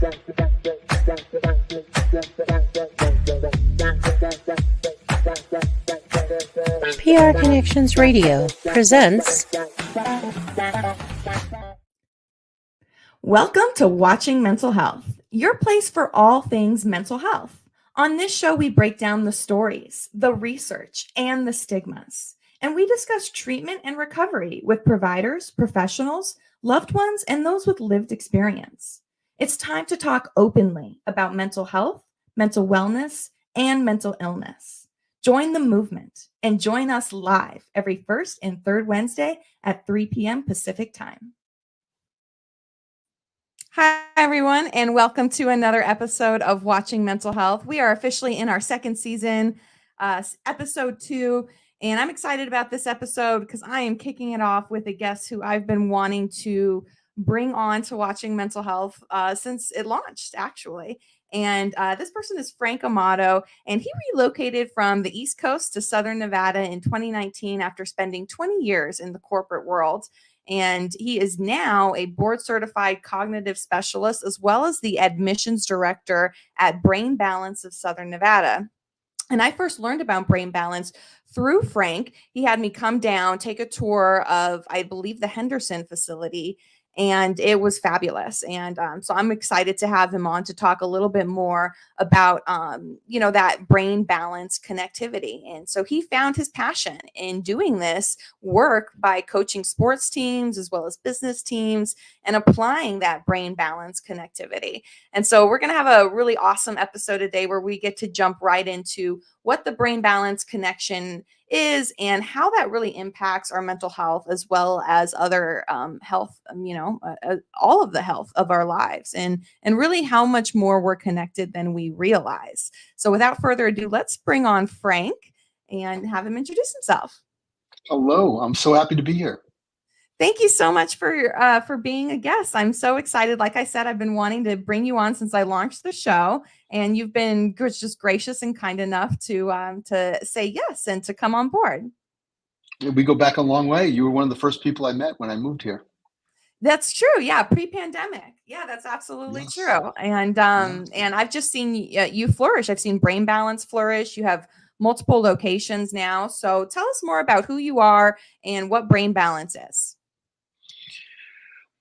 PR Connections Radio presents. Welcome to Watching Mental Health, your place for all things mental health. On this show, we break down the stories, the research, and the stigmas. And we discuss treatment and recovery with providers, professionals, loved ones, and those with lived experience. It's time to talk openly about mental health, mental wellness, and mental illness. Join the movement and join us live every first and third Wednesday at 3 p.m. Pacific time. Hi, everyone, and welcome to another episode of Watching Mental Health. We are officially in our second season, episode 2, and I'm excited about this episode because I am kicking it off with a guest who I've been wanting to bring on to Watching Mental Health since it launched, actually. And this person is Frank Amato, and he relocated from the East Coast to Southern Nevada in 2019 after spending 20 years in the corporate world. And he is now a board-certified cognitive specialist, as well as the admissions director at Brain Balance of Southern Nevada. And I first learned about Brain Balance through Frank. He had me come down, take a tour of, I believe, the Henderson facility, and it was fabulous. And so I'm excited to have him on to talk a little bit more about, that brain balance connectivity. And so he found his passion in doing this work by coaching sports teams as well as business teams and applying that brain balance connectivity. And so we're going to have a really awesome episode today where we get to jump right into what the brain balance connection is and how that really impacts our mental health as well as other health, all of the health of our lives and really how much more we're connected than we realize. So without further ado, let's bring on Frank and have him introduce himself. Hello, I'm so happy to be here. Thank you so much for being a guest. I'm so excited. Like I said, I've been wanting to bring you on since I launched the show, and you've been just gracious and kind enough to say yes and to come on board. We go back a long way. You were one of the first people I met when I moved here. That's true. Yeah, pre-pandemic. Yeah, that's absolutely true. And and I've just seen you flourish. I've seen Brain Balance flourish. You have multiple locations now. So tell us more about who you are and what Brain Balance is.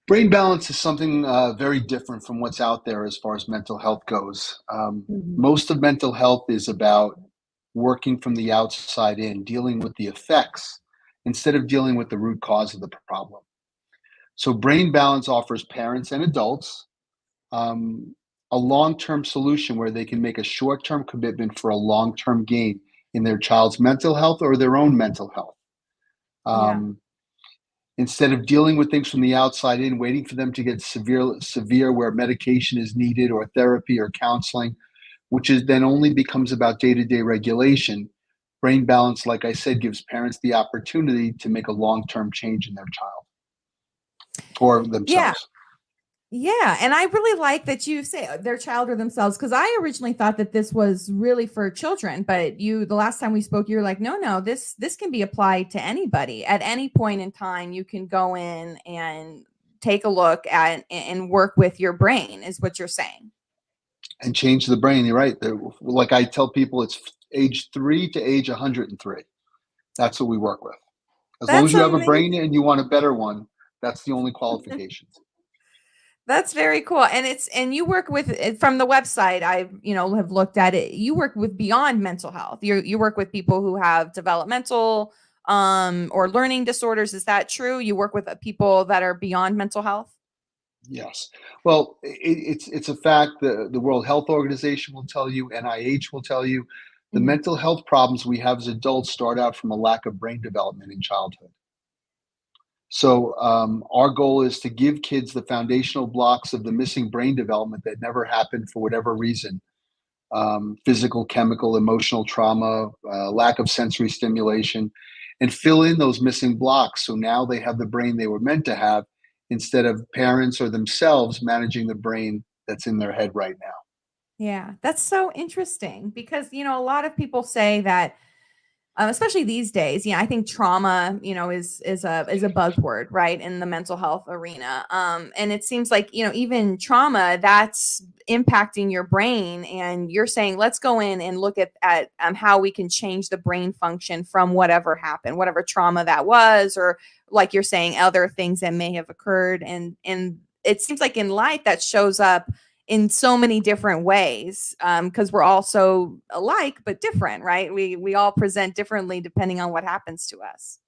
Brain balance is something very different from what's out there as far as mental health goes. Most of mental health is about working from the outside in, dealing with the effects instead of dealing with the root cause of the problem. So brain balance offers parents and adults a long-term solution where they can make a short-term commitment for a long-term gain in their child's mental health or their own mental health. Instead of dealing with things from the outside in, waiting for them to get severe where medication is needed or therapy or counseling, which is then only becomes about day-to-day regulation. Brain balance, like I said, gives parents the opportunity to make a long-term change in their child or themselves. Yeah. And I really like that you say their child or themselves, because I originally thought that this was really for children. But the last time we spoke, you were like, no, this can be applied to anybody at any point in time. You can go in and take a look at and work with your brain is what you're saying. And change the brain. You're right. Like I tell people, it's age 3 to age 103. That's what we work with. As long as you have a brain and you want a better one, that's the only qualifications. That's very cool. And you work with, from the website, I have looked at it. You work with beyond mental health. You work with people who have developmental or learning disorders. Is that true? You work with people that are beyond mental health? Yes. Well, it's a fact. The World Health Organization will tell you, NIH will tell you, the mental health problems we have as adults start out from a lack of brain development in childhood. So our goal is to give kids the foundational blocks of the missing brain development that never happened for whatever reason. Physical, chemical, emotional trauma, lack of sensory stimulation, and fill in those missing blocks. So now they have the brain they were meant to have instead of parents or themselves managing the brain that's in their head right now. Yeah, that's so interesting because, a lot of people say that especially these days. I think trauma, is a buzzword, right, in the mental health arena. And it seems like, even trauma that's impacting your brain, and you're saying, let's go in and look at how we can change the brain function from whatever happened, whatever trauma that was, or like you're saying, other things that may have occurred. And it seems like in life that shows up in so many different ways, because we're all so alike but different, right? We all present differently depending on what happens to us.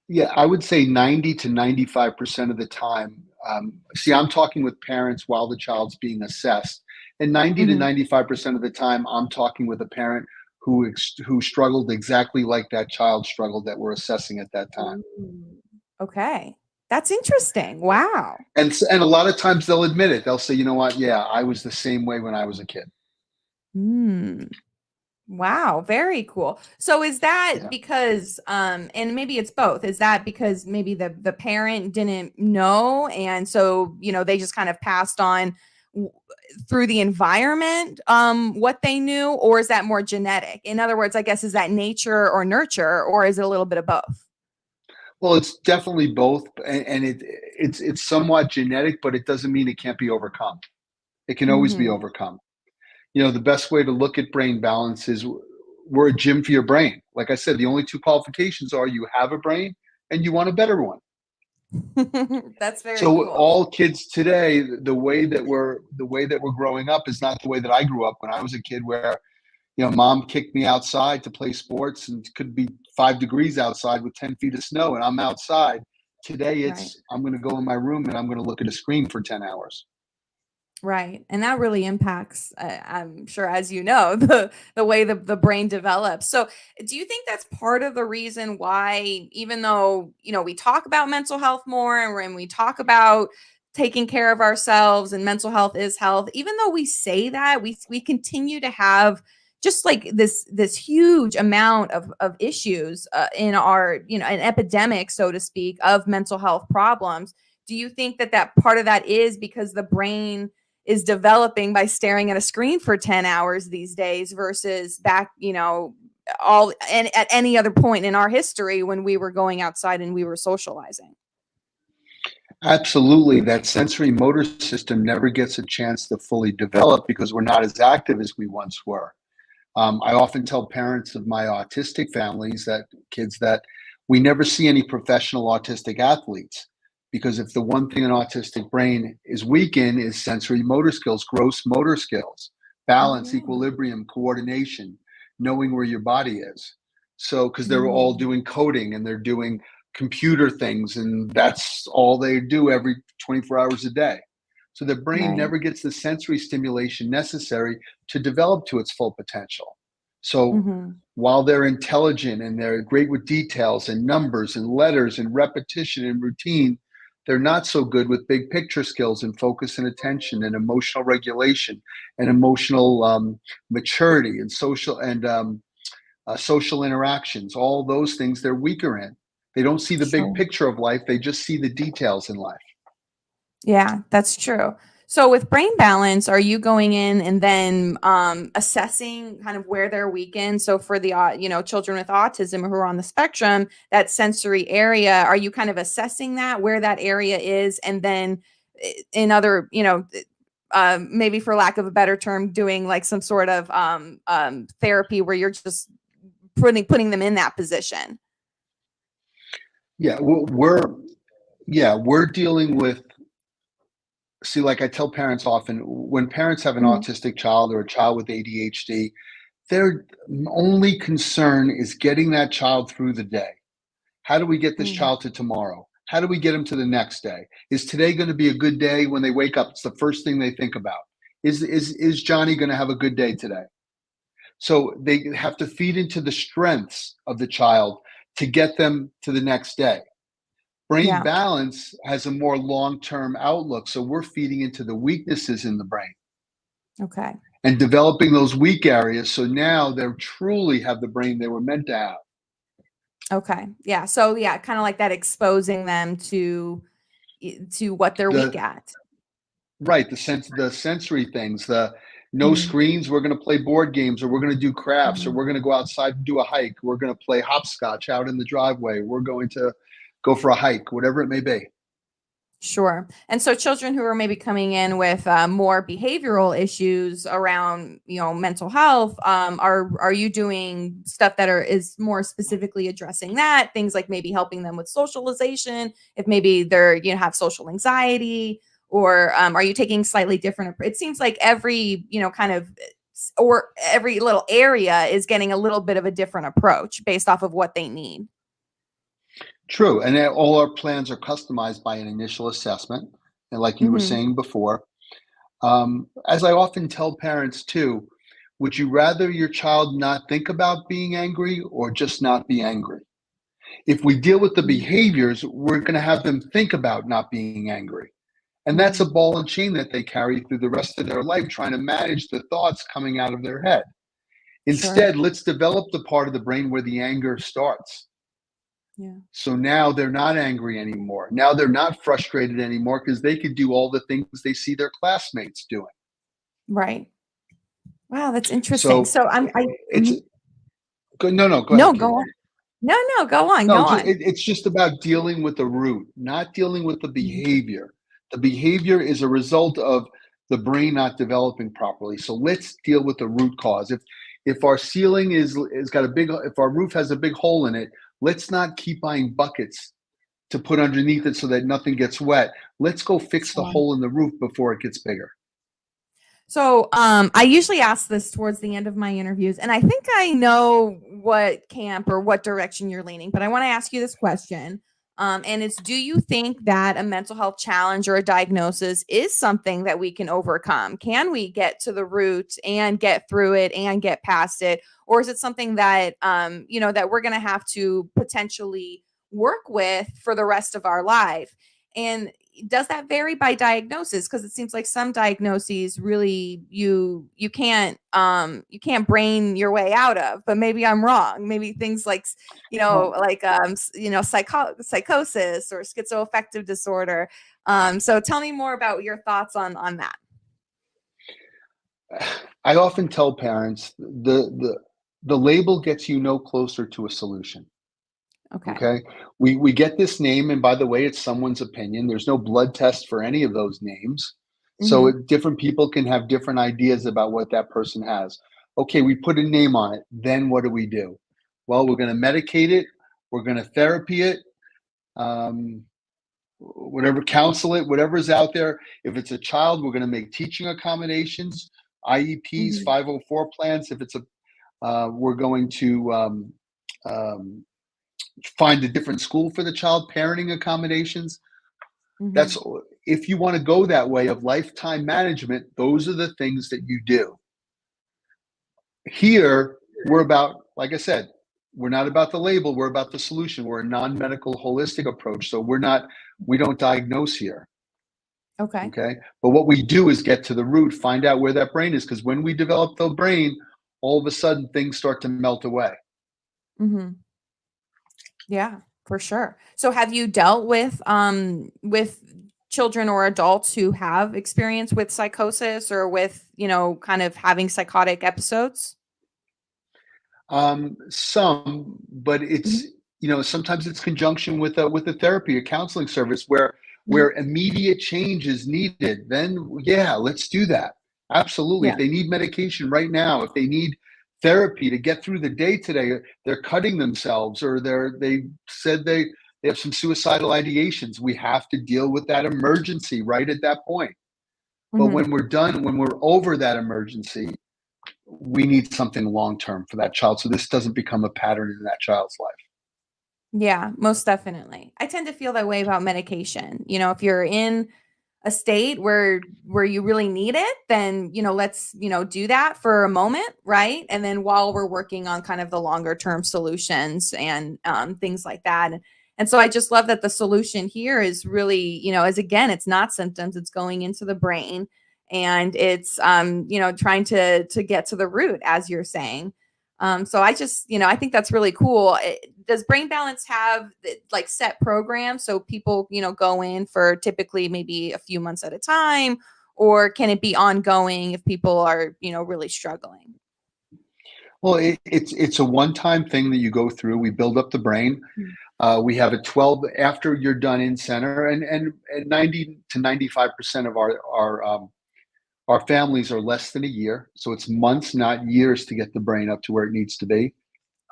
Yeah, I would say 90 to 95% of the time. See, I'm talking with parents while the child's being assessed, and 90 to Mhm. 95% of the time, I'm talking with a parent who struggled exactly like that child struggled that we're assessing at that time. Ooh. Okay, that's interesting. Wow. And a lot of times they'll admit it. They'll say, "You know what? Yeah, I was the same way when I was a kid." Hmm. Wow, very cool. So is that Yeah. because and maybe it's both. Is that because maybe the parent didn't know, and so, they just kind of passed on w- through the environment what they knew, or is that more genetic? In other words, I guess, is that nature or nurture, or is it a little bit of both? Well, it's definitely both, and it's somewhat genetic, but it doesn't mean it can't be overcome. It can always be Mhm. overcome. The best way to look at brain balance is we're a gym for your brain. Like I said, the only two qualifications are you have a brain and you want a better one. That's very So cool. all kids today, the way that we're growing up is not the way that I grew up when I was a kid, where mom kicked me outside to play sports, and it could be 5 degrees outside with 10 feet of snow, and I'm outside. Today, Right. I'm going to go in my room and I'm going to look at a screen for 10 hours. Right. And that really impacts, I'm sure, as you know, the way the brain develops. So, do you think that's part of the reason why, even though, we talk about mental health more, and when we talk about taking care of ourselves and mental health is health, even though we say that, we continue to have just like this huge amount of issues in our, an epidemic, so to speak, of mental health problems. Do you think that part of that is because the brain is developing by staring at a screen for 10 hours these days versus back, all and at any other point in our history when we were going outside and we were socializing? Absolutely. That sensory motor system never gets a chance to fully develop because we're not as active as we once were. I often tell parents of my autistic families, that kids, that we never see any professional autistic athletes, because if the one thing an autistic brain is weak in is sensory motor skills, gross motor skills, balance, Mm, equilibrium, coordination, knowing where your body is. So, because they're all mm, doing coding and they're doing computer things, and that's all they do every 24 hours a day. So the brain right. never gets the sensory stimulation necessary to develop to its full potential. So Hmm. while they're intelligent and they're great with details and numbers and letters and repetition and routine, they're not so good with big picture skills and focus and attention and emotional regulation and emotional maturity and social interactions. All those things they're weaker in. They don't see the big Sure. picture of life. They just see the details in life. Yeah, that's true. So with brain balance, are you going in and then assessing kind of where they're weakened? So for the children with autism who are on the spectrum, that sensory area, are you kind of assessing that where that area is, and then in other, maybe for lack of a better term, doing like some sort of therapy where you're just putting them in that position? Yeah, we're dealing with. See, like I tell parents often, when parents have an Mhm. autistic child or a child with ADHD, their only concern is getting that child through the day. How do we get this Mm. child to tomorrow? How do we get them to the next day? Is today going to be a good day? When they wake up, it's the first thing they think about. Is Johnny going to have a good day today? So they have to feed into the strengths of the child to get them to the next day. Brain Yeah. balance has a more long-term outlook, so we're feeding into the weaknesses in the brain Okay. and developing those weak areas, so now they truly have the brain they were meant to have. Okay. Yeah. So yeah, kind of like that, exposing them to what they're weak The at. Right, the sensory things, the No screens. We're going to play board games, or we're going to do crafts, or we're going to go outside and do a hike. We're going to play hopscotch out in the driveway. We're going to go for a hike, whatever it may be. Sure. And so children who are maybe coming in with more behavioral issues around, mental health, are you doing stuff that is more specifically addressing that? Things like maybe helping them with socialization, if maybe they're, have social anxiety, or are you taking slightly different? It seems like every, or every little area is getting a little bit of a different approach based off of what they need. True. And all our plans are customized by an initial assessment. And like you were saying before, as I often tell parents too, would you rather your child not think about being angry or just not be angry? If we deal with the behaviors, we're going to have them think about not being angry. And that's a ball and chain that they carry through the rest of their life, trying to manage the thoughts coming out of their head. Instead, let's develop the part of the brain where the anger starts. Yeah. So now they're not angry anymore. Now they're not frustrated anymore because they could do all the things they see their classmates doing. Right. Wow, that's interesting. So it's go ahead. Go on. No, go on. It's just about dealing with the root, not dealing with the behavior. The behavior is a result of the brain not developing properly. So let's deal with the root cause. If our ceiling if our roof has a big hole in it, let's not keep buying buckets to put underneath it so that nothing gets wet. Let's go fix the hole in the roof before it gets bigger. So I usually ask this towards the end of my interviews, and I think I know what camp or what direction you're leaning, but I want to ask you this question. And it's, do you think that a mental health challenge or a diagnosis is something that we can overcome? Can we get to the root and get through it and get past it? Or is it something that, that we're going to have to potentially work with for the rest of our life? And does that vary by diagnosis? Because it seems like some diagnoses really you can't brain your way out of. But maybe I'm wrong. Maybe things like psychosis or schizoaffective disorder. So tell me more about your thoughts on that. I often tell parents the label gets you no closer to a solution. Okay. We get this name, and by the way, it's someone's opinion. There's no blood test for any of those names. So different people can have different ideas about what that person has. Okay, we put a name on it. Then what do? Well, we're going to medicate it. We're going to therapy it. Counsel it, whatever's out there. If it's a child, we're going to make teaching accommodations, IEPs, 504 plans. If it's we're going to find a different school for the child, parenting accommodations. That's, if you want to go that way of lifetime management, those are the things that you do. Here, we're about, like I said, we're not about the label, we're about the solution. We're a non-medical holistic approach. So we don't diagnose here. Okay. But what we do is get to the root, find out where that brain is. Because when we develop the brain, all of a sudden things start to melt away. Yeah, for sure. So have you dealt with children or adults who have experience with psychosis or with, kind of having psychotic episodes? Some, but it's, sometimes it's conjunction with a therapy or counseling service where immediate change is needed. Then let's do that. Absolutely. If they need medication right now, if they need therapy to get through the day today, they're cutting themselves, or they said they have some suicidal ideations, we have to deal with that emergency right at that point. But when we're done, when we're over that emergency, we need something long-term for that child, so this doesn't become a pattern in that child's life. Yeah, most definitely. I tend to feel that way about medication. If you're in a state where you really need it, then, let's, do that for a moment. Right. And then while we're working on kind of the longer term solutions and things like that. And so I just love that the solution here is really, again, it's not symptoms, it's going into the brain, and it's, trying to get to the root, as you're saying. So I just, I think that's really cool. Does Brain Balance have like set programs so people, go in for typically maybe a few months at a time, or can it be ongoing if people are, really struggling? Well, it's a one-time thing that you go through. We build up the brain. We have a 12 after you're done in center, and 90 to 95% of our families are less than a year. So it's months, not years, to get the brain up to where it needs to be.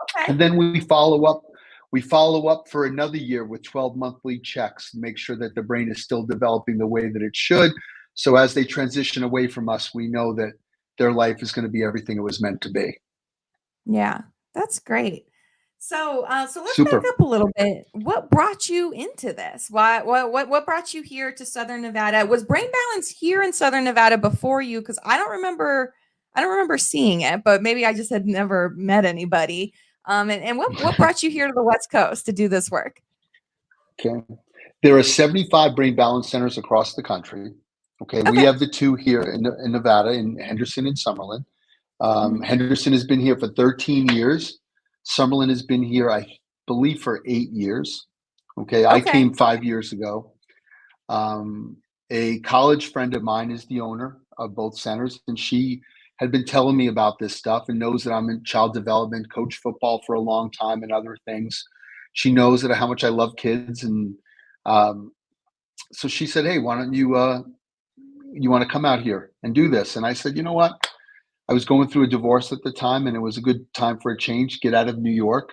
Okay. And then we follow up. We follow up for another year with 12 monthly checks to make sure that the brain is still developing the way that it should. So as they transition away from us, we know that their life is going to be everything it was meant to be. Yeah, that's great. So let's back Super. up a little bit. What brought you into this? What brought you here to Southern Nevada? Was Brain Balance here in Southern Nevada before you? Because I don't remember seeing it, but maybe I just had never met anybody. And what brought you here to the West Coast to do this work? Okay. There are 75 brain balance centers across the country. Okay. We have the two here in Nevada, in Henderson and Summerlin. Henderson has been here for 13 years. Summerlin has been here, I believe, for 8 years. Okay. I came 5 years ago. A college friend of mine is the owner of both centers, and she had been telling me about this stuff and knows that I'm in child development, coach football for a long time and other things. She knows that how much I love kids. And so she said, hey, why don't you want to come out here and do this? And I said, you know what? I was going through a divorce at the time, and it was a good time for a change, get out of New York.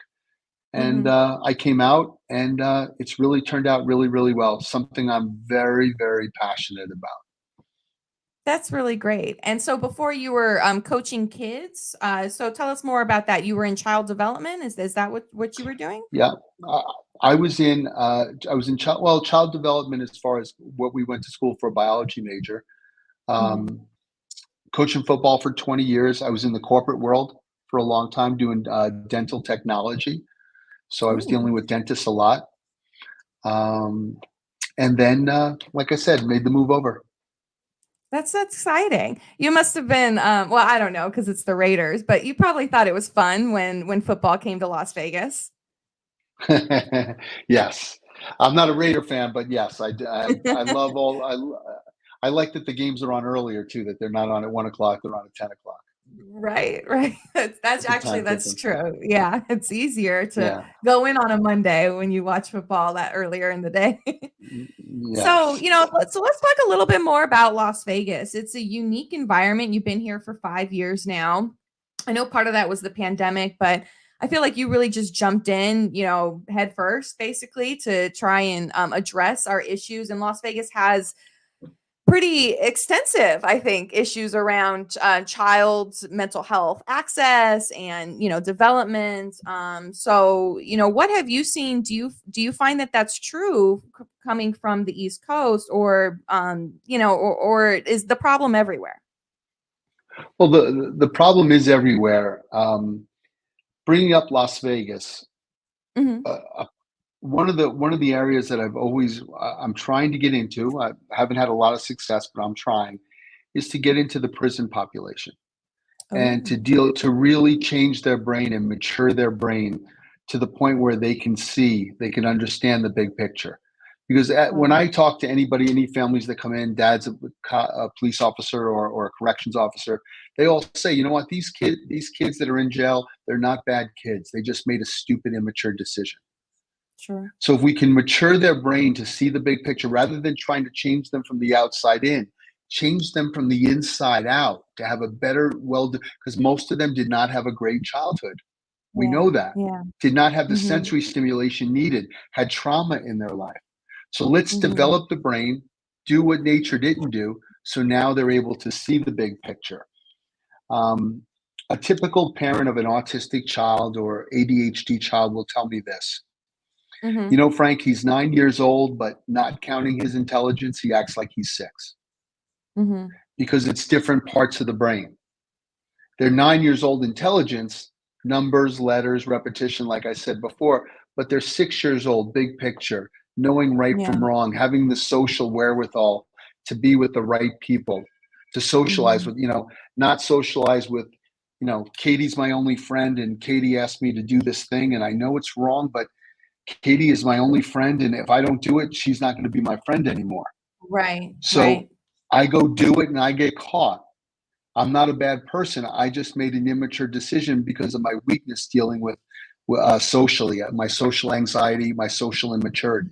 And I came out, and it's really turned out really, really well. Something I'm very, very passionate about. That's really great. And so before you were coaching kids, so tell us more about that. You were in child development. Is that what you were doing? Yeah, I was in child development as far as what we went to school for, a biology major. Coaching football for 20 years. I was in the corporate world for a long time doing dental technology. So I was dealing with dentists a lot. And then, like I said, made the move over. That's exciting. You must have been, well, I don't know, because it's the Raiders, but you probably thought it was fun when football came to Las Vegas. Yes. I'm not a Raider fan, but yes, I love I like that the games are on earlier too, that they're not on at 1:00, they're on at 10:00. Right. That's true. Yeah, it's easier to Yeah. go in on a Monday when you watch football that earlier in the day. Yes. So, let's talk a little bit more about Las Vegas. It's a unique environment. You've been here for 5 years now. I know part of that was the pandemic, but I feel like you really just jumped in, head first, basically, to try and address our issues. And Las Vegas has pretty extensive, I think, issues around child's mental health access and, development. So, what have you seen? Do you find that that's true coming from the East Coast, or, or is the problem everywhere? Well, the problem is everywhere. Bringing up Las Vegas, one of the areas that I'm trying to get into, I haven't had a lot of success, but I'm trying, is to get into the prison population and to really change their brain and mature their brain to the point where they can understand the big picture. Because when I talk to anybody, any families that come in, dad's a police officer or a corrections officer, they all say, you know what, these kids that are in jail, they're not bad kids. They just made a stupid, immature decision. Sure. So if we can mature their brain to see the big picture, rather than trying to change them from the outside in, change them from the inside out to have a better, because most of them did not have a great childhood. We know that. Yeah. Did not have the sensory stimulation needed, had trauma in their life. So let's develop the brain, do what nature didn't do, so now they're able to see the big picture. A typical parent of an autistic child or ADHD child will tell me this. Frank, he's 9 years old, but not counting his intelligence, he acts like he's 6. Because it's different parts of the brain. They're 9 years old intelligence, numbers, letters, repetition, like I said before, but they're 6 years old, big picture, knowing right from wrong, having the social wherewithal to be with the right people, to socialize with, not socialize with, Katie's my only friend and Katie asked me to do this thing and I know it's wrong, but Katie is my only friend, and if I don't do it, she's not going to be my friend anymore. Right. So I go do it and I get caught. I'm not a bad person. I just made an immature decision because of my weakness dealing with socially, my social anxiety, my social immaturity.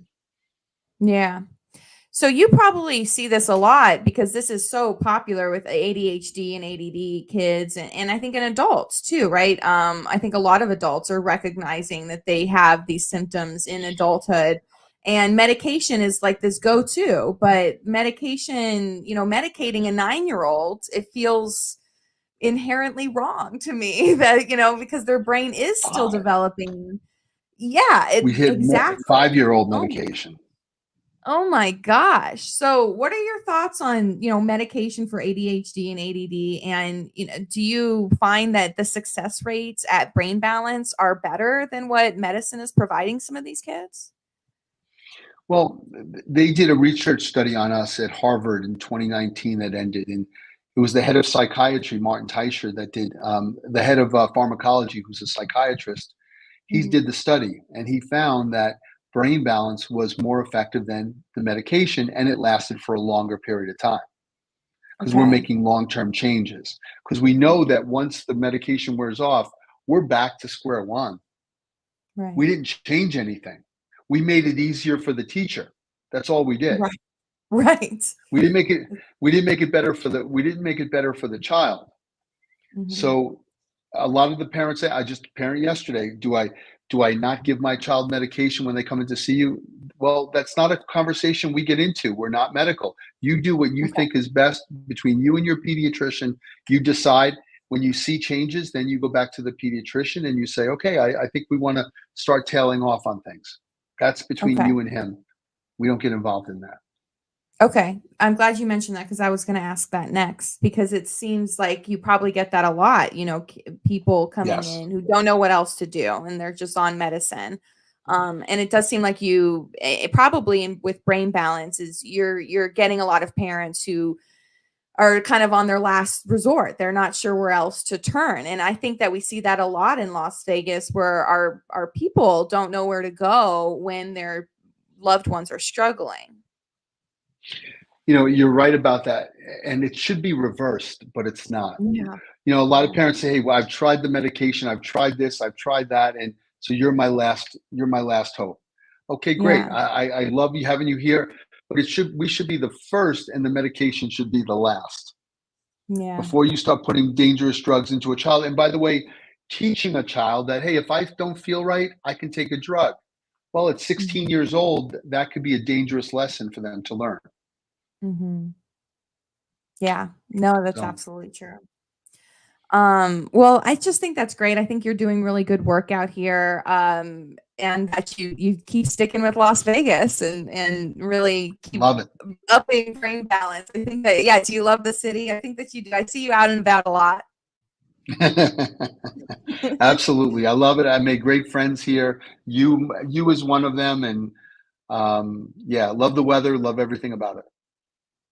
Yeah. So you probably see this a lot because this is so popular with ADHD and ADD kids, and I think in adults too, right? I think a lot of adults are recognizing that they have these symptoms in adulthood, and medication is like this go-to. But medication, medicating a 9-year-old, it feels inherently wrong to me that because their brain is still Uh, developing. Yeah, we hit exactly. 5-year-old Oh. medication. Oh my gosh. So what are your thoughts on, medication for ADHD and ADD? And, do you find that the success rates at Brain Balance are better than what medicine is providing some of these kids? Well, they did a research study on us at Harvard in 2019 that ended, and it was the head of psychiatry, Martin Teicher, that did the head of pharmacology, who's a psychiatrist. He Mhm. did the study, and he found that Brain Balance was more effective than the medication, and it lasted for a longer period of time because we're Okay. making long-term changes. Because we know that once the medication wears off, we're back to square one. We Right. didn't change anything. We made it easier for the teacher. That's all we did. Right. Right. We didn't make it we didn't make it better for the child. Mhm. So a lot of the parents say, I just parent yesterday, do I not give my child medication when they come in to see you? Well, that's not a conversation we get into. We're not medical. You do what you Okay. think is best between you and your pediatrician. You decide when you see changes, then you go back to the pediatrician and you say, okay, I think we want to start tailing off on things. That's between Okay. you and him. We don't get involved in that. Okay. I'm glad you mentioned that because I was going to ask that next because it seems like you probably get that a lot, people coming Yes. in who don't know what else to do and they're just on medicine. And it does seem like you probably with Brain Balance is you're getting a lot of parents who are kind of on their last resort. They're not sure where else to turn. And I think that we see that a lot in Las Vegas where our people don't know where to go when their loved ones are struggling. You're right about that. And it should be reversed, but it's not. Yeah. A lot of Yeah. parents say, hey, well, I've tried the medication, I've tried this, I've tried that. And so you're my last hope. Okay, great. Yeah. I love you having you here, but we should be the first and the medication should be the last Yeah. before you start putting dangerous drugs into a child. And by the way, teaching a child that, hey, if I don't feel right, I can take a drug. Well, at 16 Mhm. years old, that could be a dangerous lesson for them to learn. Mhm. Yeah. No, that's So absolutely true. Well, I just think that's great. I think you're doing really good work out here. And that you keep sticking with Las Vegas and really keep love it. upping Brain Balance. I think that yeah, do you love the city? I think that you do. I see you out and about a lot. Absolutely. I love it. I made great friends here. You is one of them. And yeah, love the weather, love everything about it.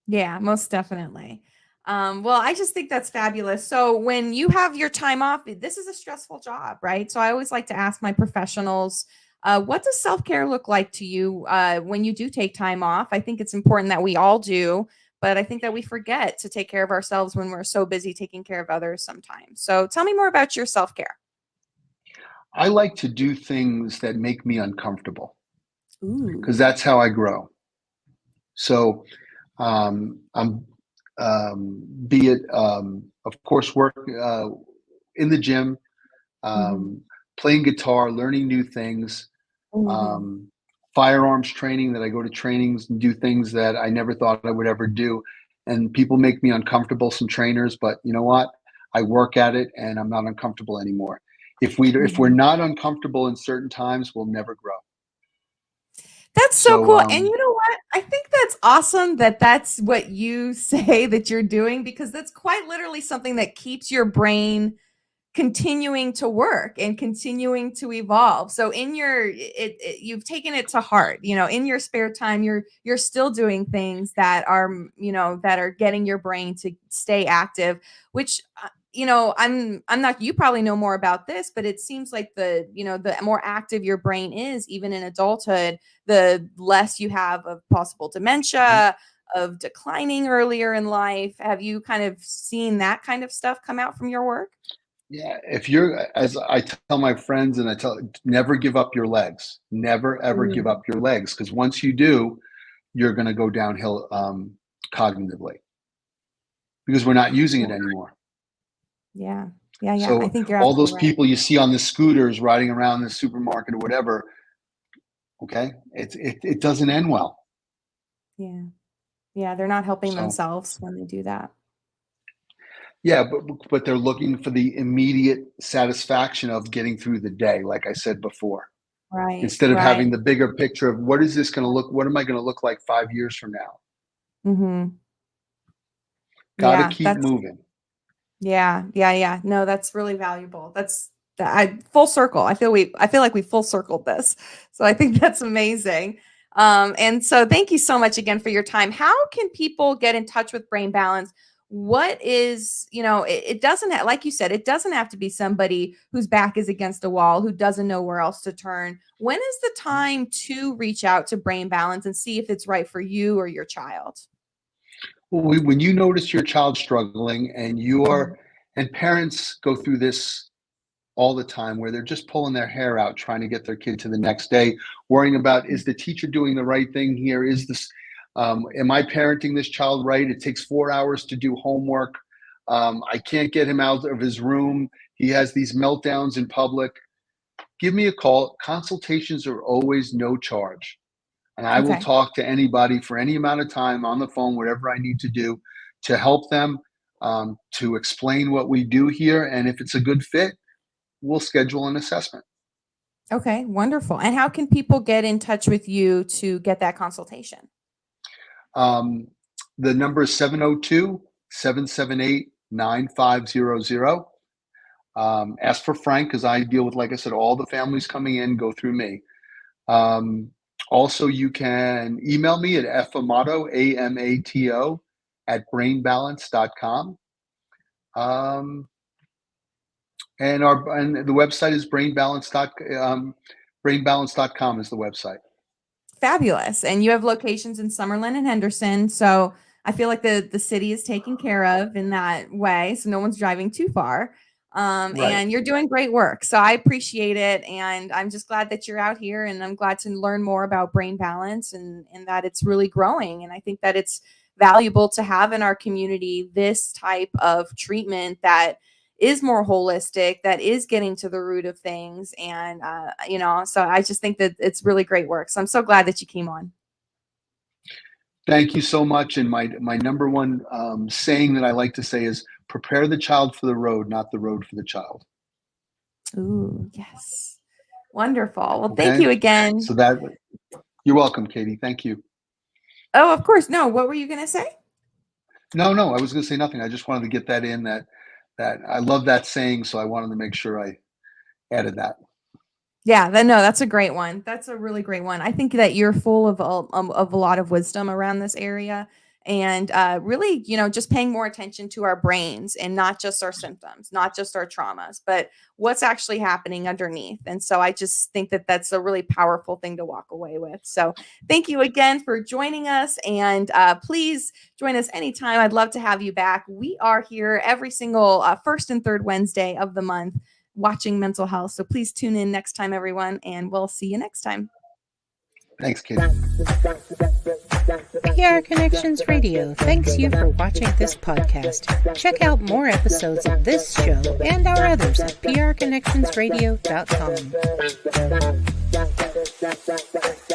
Yeah, most definitely. Well, I just think that's fabulous. So when you have your time off, this is a stressful job, right? So I always like to ask my professionals, what does self-care look like to you when you do take time off? I think it's important that we all do, but I think that we forget to take care of ourselves when we're so busy taking care of others sometimes. So tell me more about your self-care. I like to do things that make me uncomfortable because Ooh. that's how I grow. So I'm be it of course work in the gym, Mhm. um, playing guitar, learning new things, Mhm. um, firearms training that I go to trainings and do things that I never thought I would ever do. And people make me uncomfortable, some trainers, but you know what? I work at it and I'm not uncomfortable anymore. If we're Mhm. not uncomfortable in certain times, we'll never grow. That's so So cool, and you know what? I think that's awesome that that's what you say that you're doing because that's quite literally something that keeps your brain continuing to work and continuing to evolve. So in your you've taken it to heart, in your spare time, you're still doing things that are, that are getting your brain to stay active, which I'm not you probably know more about this, but it seems like the more active your brain is even in adulthood, the less you have of possible dementia, of declining earlier in life? Have you kind of seen that kind of stuff come out from your work? Yeah, if you're, as I tell my friends, and I tell, never give up your legs. Never ever give Mm, up your legs, because once you do, you're going to go downhill cognitively, because we're not using it yeah. anymore. Yeah. Yeah. Yeah. I So think you're all those absolutely right. people you see on the scooters riding around the supermarket or whatever, okay, it doesn't end well. Yeah. Yeah. They're not helping So themselves when they do that. yeah, but they're looking for the immediate satisfaction of getting through the day, like I said before, Right. instead of having Right. the bigger picture of what is this going to look, what am I going to look like 5 years from now? Mm-hmm. Got to Yeah. keep moving. Yeah. Yeah. Yeah. No, that's really valuable. That's that I full circle. I feel like we full circled this. So I think that's amazing. And so thank you so much again for your time. How can people get in touch with Brain Balance? What is, it doesn't have, like you said, it doesn't have to be somebody whose back is against a wall, who doesn't know where else to turn. When is the time to reach out to Brain Balance and see if it's right for you or your child? Well, when you notice your child struggling, Mhm. and parents go through this all the time, where they're just pulling their hair out trying to get their kid to the next day, worrying about, is the teacher doing the right thing here? Is this, am I parenting this child right? It takes 4 hours to do homework. I can't get him out of his room. He has these meltdowns in public. Give me a call. Consultations are always no charge. And I will Okay. talk to anybody for any amount of time on the phone, whatever I need to do to help them, to explain what we do here. And if it's a good fit, we'll schedule an assessment. Okay, wonderful. And how can people get in touch with you to get that consultation? Um, the number is 702-778-9500. Ask for Frank, because I deal with, like I said, all the families coming in go through me. Um, Also, you can email me at famato, AMATO, at brainbalance.com. And the website is brainbalance.com is the website. Fabulous. And you have locations in Summerlin and Henderson. So I feel like the city is taken care of in that way. So no one's driving too far. Right. And you're doing great work. So I appreciate it. And I'm just glad that you're out here, and I'm glad to learn more about Brain Balance, and that it's really growing. And I think that it's valuable to have in our community this type of treatment that is more holistic, that is getting to the root of things. And, so I just think that it's really great work. So I'm so glad that you came on. Thank you so much. And my number one saying that I like to say is, prepare the child for the road, not the road for the child. Ooh, yes. Wonderful. Well, thank Okay. you again. So that, you're welcome, Katie. Thank you. Oh, of course. No, what were you going to say? No, I was going to say nothing. I just wanted to get that in, that I love that saying. So I wanted to make sure I added that. Yeah, that's a great one. That's a really great one. I think that you're full of a lot of wisdom around this area, and really, just paying more attention to our brains and not just our symptoms, not just our traumas, but what's actually happening underneath. And so I just think that that's a really powerful thing to walk away with. So thank you again for joining us, and please join us anytime. I'd love to have you back. We are here every single first and third Wednesday of the month, watching mental health. So please tune in next time, everyone, and we'll see you next time. Thanks, Katie. PR Connections Radio thanks you for watching this podcast. Check out more episodes of this show and our others at prconnectionsradio.com.